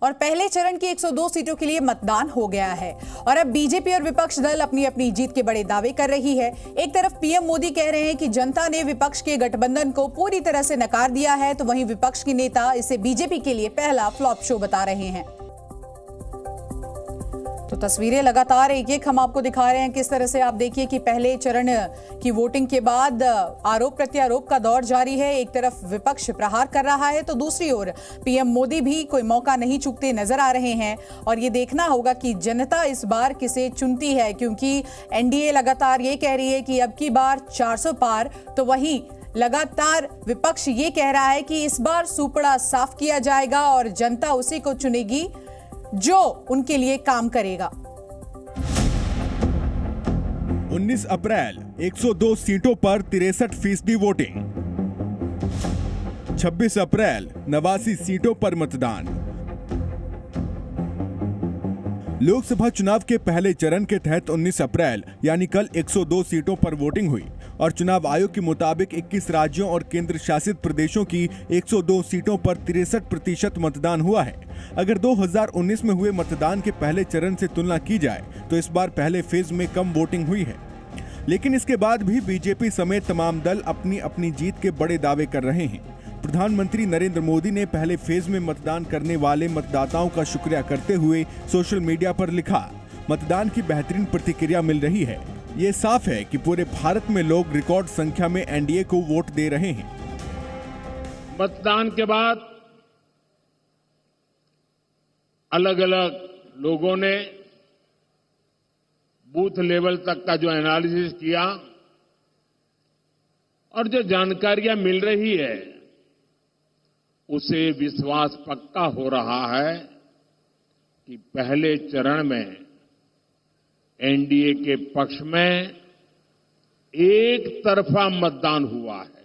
और पहले चरण की 102 सीटों के लिए मतदान हो गया है और अब बीजेपी और विपक्ष दल अपनी अपनी जीत के बड़े दावे कर रही है। एक तरफ पीएम मोदी कह रहे हैं कि जनता ने विपक्ष के गठबंधन को पूरी तरह से नकार दिया है, तो वहीं विपक्ष के नेता इसे बीजेपी के लिए पहला फ्लॉप शो बता रहे हैं। तो तस्वीरें लगातार एक हम आपको दिखा रहे हैं। किस तरह से आप देखिए कि पहले चरण की वोटिंग के बाद आरोप प्रत्यारोप का दौर जारी है। एक तरफ विपक्ष प्रहार कर रहा है तो दूसरी ओर पीएम मोदी भी कोई मौका नहीं चूकते नजर आ रहे हैं और ये देखना होगा कि जनता इस बार किसे चुनती है, क्योंकि एनडीए लगातार ये कह रही है कि अब की बार 400 पार, तो वहीं लगातार विपक्ष ये कह रहा है कि इस बार सूपड़ा साफ किया जाएगा और जनता उसी को चुनेगी जो उनके लिए काम करेगा। 19 अप्रैल 102 सीटों पर 63% वोटिंग। 26 अप्रैल 89 सीटों पर मतदान। लोकसभा चुनाव के पहले चरण के तहत 19 अप्रैल यानी कल 102 सीटों पर वोटिंग हुई और चुनाव आयोग के मुताबिक 21 राज्यों और केंद्र शासित प्रदेशों की 102 सीटों पर 63% मतदान हुआ है। अगर 2019 में हुए मतदान के पहले चरण से तुलना की जाए तो इस बार पहले फेज में कम वोटिंग हुई है, लेकिन इसके बाद भी बीजेपी समेत तमाम दल अपनी अपनी जीत के बड़े दावे कर रहे हैं। प्रधानमंत्री नरेंद्र मोदी ने पहले फेज में मतदान करने वाले मतदाताओं का शुक्रिया करते हुए सोशल मीडिया पर लिखा, मतदान की बेहतरीन प्रतिक्रिया मिल रही है। ये साफ है कि पूरे भारत में लोग रिकॉर्ड संख्या में एनडीए को वोट दे रहे हैं। मतदान के बाद अलग अलग लोगों ने बूथ लेवल तक का जो एनालिसिस किया और जो जानकारियां मिल रही है उसे विश्वास पक्का हो रहा है कि पहले चरण में एनडीए के पक्ष में एक तरफा मतदान हुआ है।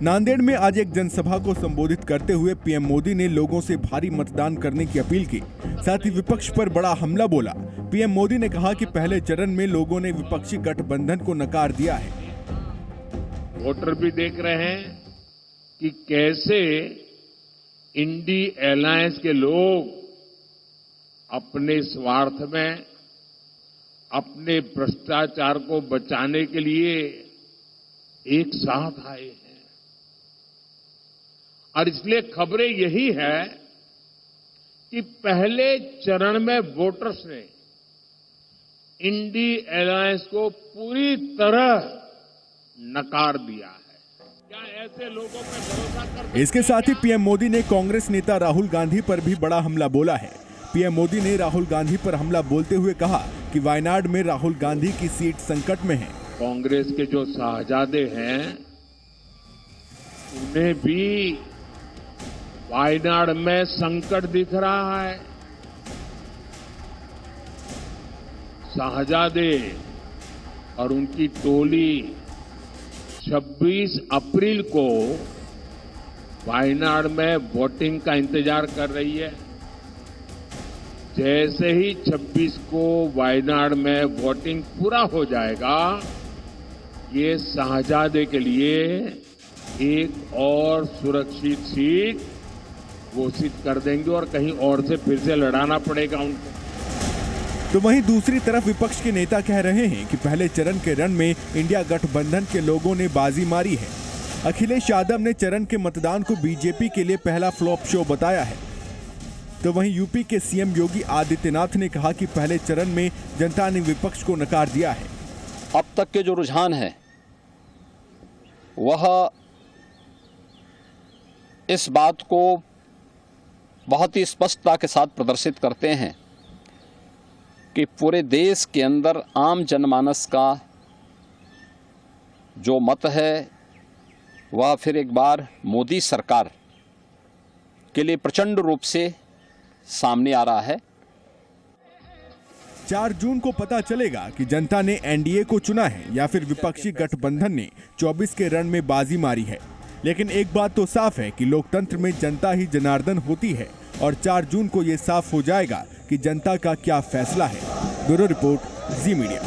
नांदेड़ में आज एक जनसभा को संबोधित करते हुए पीएम मोदी ने लोगों से भारी मतदान करने की अपील की, साथ ही विपक्ष पर बड़ा हमला बोला। पीएम मोदी ने कहा कि पहले चरण में लोगों ने विपक्षी गठबंधन को नकार दिया है। वोटर भी देख रहे हैं कि कैसे इंडी अलायंस के लोग अपने स्वार्थ में, अपने भ्रष्टाचार को बचाने के लिए एक साथ आए हैं और इसलिए खबरें यही है कि पहले चरण में वोटर्स ने इंडी अलायंस को पूरी तरह नकार दिया है। क्या ऐसे लोगों पर भरोसा कर? इसके साथ ही पीएम मोदी ने कांग्रेस नेता राहुल गांधी पर भी बड़ा हमला बोला है। पीएम मोदी ने राहुल गांधी पर हमला बोलते हुए कहा कि वायनाड में राहुल गांधी की सीट संकट में है। कांग्रेस के जो शाहजादे हैं उन्हें भी वायनाड में संकट दिख रहा है। शाहजादे और उनकी टोली 26 अप्रैल को वायनाड में वोटिंग का इंतजार कर रही है। जैसे ही 26 को वायनाड में वोटिंग पूरा हो जाएगा, ये शाहजादे के लिए एक और सुरक्षित सीट घोषित कर देंगे और कहीं और से फिर से लड़ाना पड़ेगा उनको। तो वहीं दूसरी तरफ विपक्ष के नेता कह रहे हैं कि पहले चरण के रण में इंडिया गठबंधन के लोगों ने बाजी मारी है। अखिलेश यादव ने चरण के मतदान को बीजेपी के लिए पहला फ्लॉप शो बताया है। तो वहीं यूपी के सीएम योगी आदित्यनाथ ने कहा कि पहले चरण में जनता ने विपक्ष को नकार दिया है। अब तक के जो रुझान है वह इस बात को बहुत ही स्पष्टता के साथ प्रदर्शित करते हैं कि पूरे देश के अंदर आम जनमानस का जो मत है वह फिर एक बार मोदी सरकार के लिए प्रचंड रूप से सामने आ रहा है। 4 जून को पता चलेगा कि जनता ने एनडीए को चुना है या फिर विपक्षी गठबंधन ने 24 के रण में बाजी मारी है। लेकिन एक बात तो साफ है कि लोकतंत्र में जनता ही जनार्दन होती है और 4 जून को यह साफ हो जाएगा कि जनता का क्या फैसला है। ब्यूरो रिपोर्ट, जी मीडिया।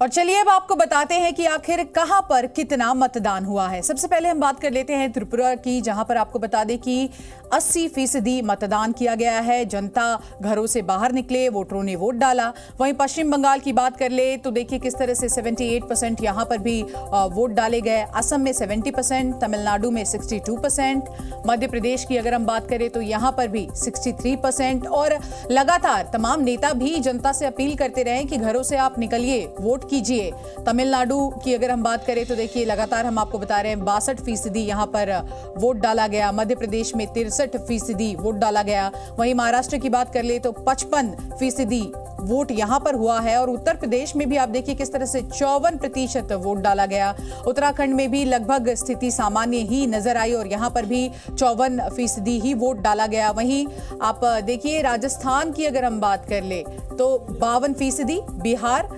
और चलिए अब आपको बताते हैं कि आखिर कहां पर कितना मतदान हुआ है। सबसे पहले हम बात कर लेते हैं त्रिपुरा की, जहां पर आपको बता दें कि 80% मतदान किया गया है। जनता घरों से बाहर निकले, वोटरों ने वोट डाला। वहीं पश्चिम बंगाल की बात कर ले तो देखिए किस तरह से 78% यहां पर भी वोट डाले गए। असम में 70%, तमिलनाडु में 62%, मध्य प्रदेश की अगर हम बात करें तो यहां पर भी 63%। और लगातार तमाम नेता भी जनता से अपील करते रहे कि घरों से आप निकलिए, वोट कीजिए। तमिलनाडु की अगर हम बात करें तो देखिए लगातार हम आपको बता रहे हैं 62% यहां पर वोट डाला गया। मध्य प्रदेश में 63% वोट डाला गया। वहीं महाराष्ट्र की बात कर ले तो 55% वोट यहां पर हुआ है। और उत्तर प्रदेश में भी आप देखिए किस तरह से 54% वोट डाला गया। उत्तराखंड में भी लगभग स्थिति सामान्य ही नजर आई और यहां पर भी 54% ही वोट डाला गया। वहीं आप देखिए राजस्थान की अगर हम बात कर ले तो 52%, बिहार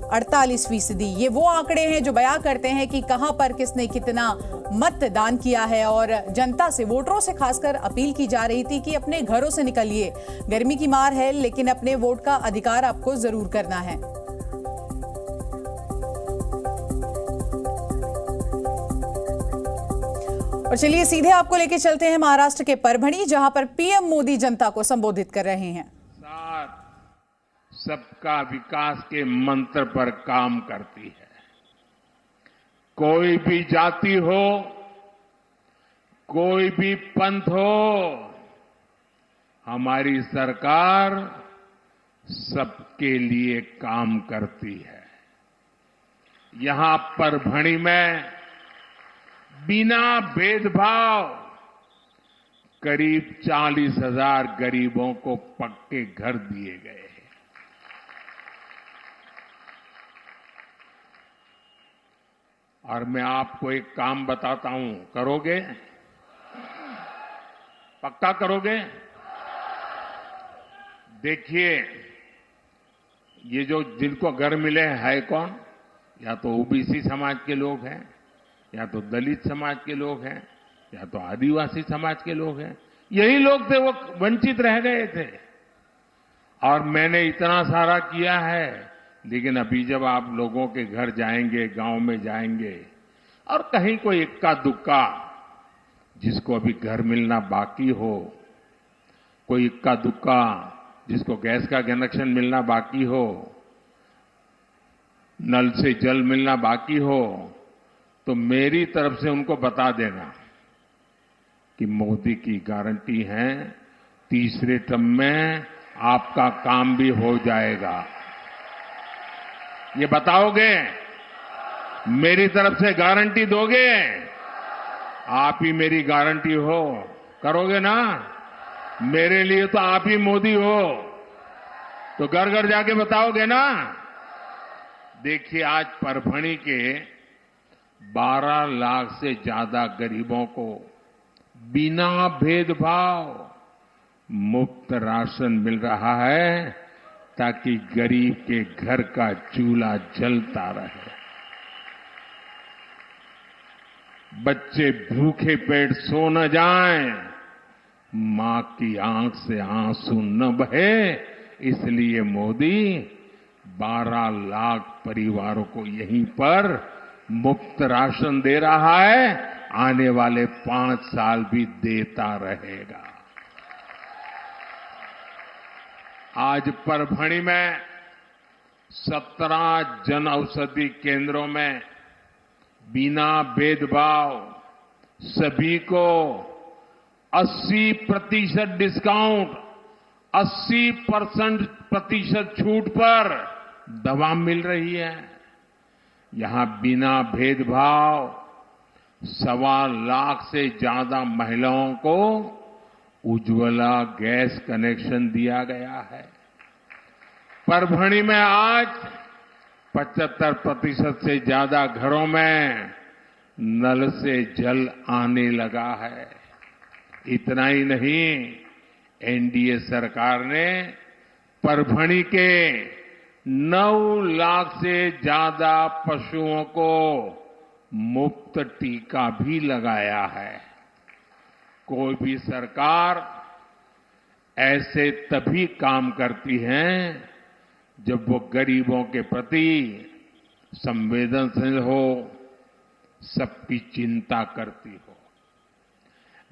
48%। ये वो आंकड़े हैं जो बयां करते हैं कि कहां पर किसने कितना मतदान किया है। और जनता से, वोटरों से खासकर अपील की जा रही थी कि अपने घरों से निकलिए। गर्मी की मार है लेकिन अपने वोट का अधिकार आपको जरूर करना है। और चलिए सीधे आपको लेके चलते हैं महाराष्ट्र के परभणी, जहां पर पीएम मोदी जनता को संबोधित कर रहे हैं। सबका विकास के मंत्र पर काम करती है। कोई भी जाति हो, कोई भी पंथ हो, हमारी सरकार सबके लिए काम करती है। यहां परभणी में बिना भेदभाव करीब 40,000 गरीबों को पक्के घर दिए गए। और मैं आपको एक काम बताता हूं, करोगे? पक्का करोगे? देखिए, ये जो जिनको घर मिले है कौन? या तो ओबीसी समाज के लोग हैं, या तो दलित समाज के लोग हैं, या तो आदिवासी समाज के लोग हैं। यही लोग थे वो वंचित रह गए थे। और मैंने इतना सारा किया है, लेकिन अभी जब आप लोगों के घर जाएंगे, गांव में जाएंगे और कहीं कोई इक्का दुक्का जिसको अभी घर मिलना बाकी हो, कोई इक्का दुक्का जिसको गैस का कनेक्शन मिलना बाकी हो, नल से जल मिलना बाकी हो, तो मेरी तरफ से उनको बता देना कि मोदी की गारंटी है, तीसरे टर्म में आपका काम भी हो जाएगा। ये बताओगे? मेरी तरफ से गारंटी दोगे? आप ही मेरी गारंटी हो, करोगे ना? मेरे लिए तो आप ही मोदी हो, तो घर घर जाके बताओगे ना? देखिए, आज परभणी के 12 लाख से ज्यादा गरीबों को बिना भेदभाव मुफ्त राशन मिल रहा है, ताकि गरीब के घर का चूल्हा जलता रहे, बच्चे भूखे पेट सो न जाएं, मां की आंख से आंसू न बहे। इसलिए मोदी 12 लाख परिवारों को यहीं पर मुफ्त राशन दे रहा है, आने वाले 5 साल भी देता रहेगा। आज परभणी में 17 जन औषधि केंद्रों में बिना भेदभाव सभी को 80% डिस्काउंट, 80% छूट पर दवा मिल रही है। यहां बिना भेदभाव 1.25 लाख से ज्यादा महिलाओं को उज्ज्वला गैस कनेक्शन दिया गया है। परभणी में आज 75% से ज्यादा घरों में नल से जल आने लगा है। इतना ही नहीं, एनडीए सरकार ने परभणी के 9 लाख से ज्यादा पशुओं को मुफ्त टीका भी लगाया है। कोई भी सरकार ऐसे तभी काम करती है जब वो गरीबों के प्रति संवेदनशील हो, सबकी चिंता करती हो।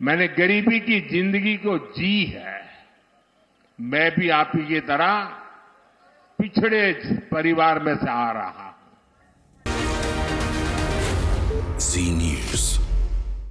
मैंने गरीबी की जिंदगी को जी है। मैं भी आप ही की तरह पिछड़े परिवार में से आ रहा हूं। जी न्यूज।